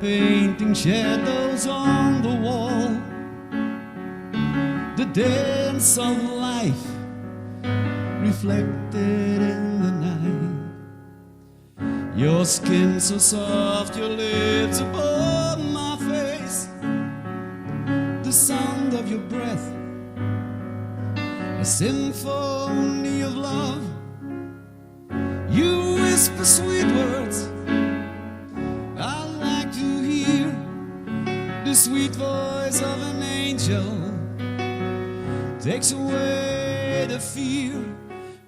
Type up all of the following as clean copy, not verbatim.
painting shadows on the wall, the dance of life reflected in the night. Your skin so soft, your lips upon my face, the sound of your breath, a symphony of love. You whisper sweet words I like to hear, the sweet voice of an angel takes away the fear.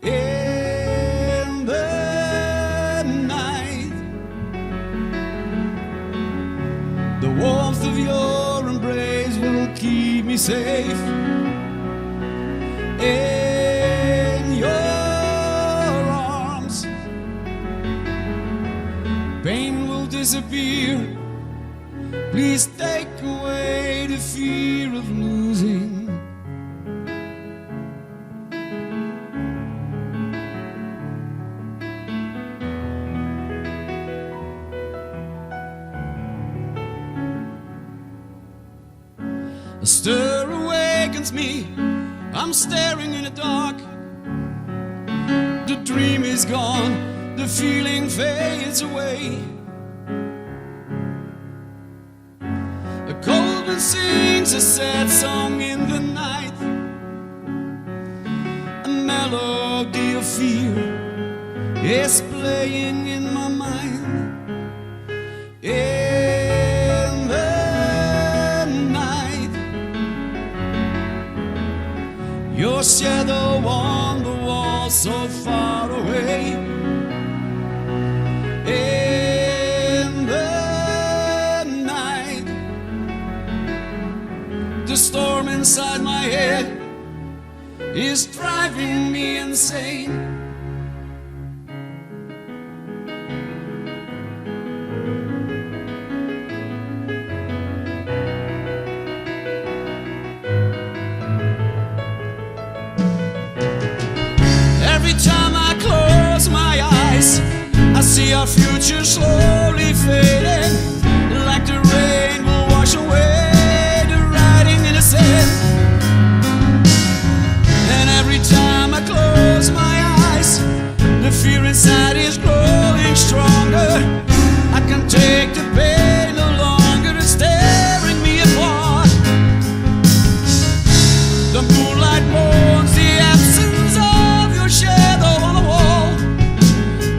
In the night, the warmth of your embrace will keep me safe. In your arms, pain will disappear. Please take away the fear of losing. A stir awakens me, I'm staring in the dark. The dream is gone, the feeling fades away. A cold wind sings a sad song in the night, a melody of fear is playing in my mind. In the night, your shadow on the wall so far away. In the night, the storm inside my head is driving me insane. Every time I close my eyes, I see our future slowly fading, like the rain will wash away the writing in the sand. And every time I close my eyes, the fear inside is growing stronger. I can take the pain no longer, it's tearing me apart. The moonlight mourns the absence of your shadow on the wall.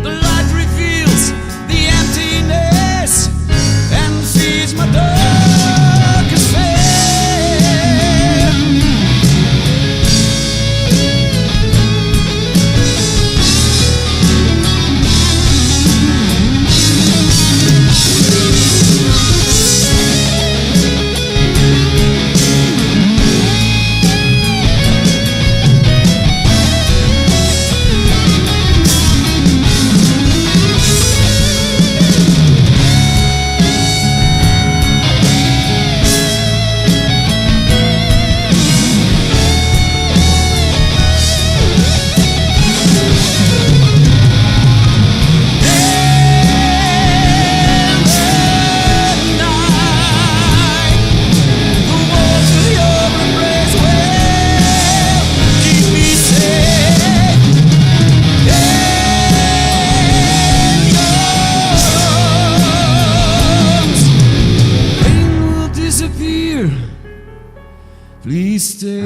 The light reveals the emptiness and feeds my darkest fear. Please stay.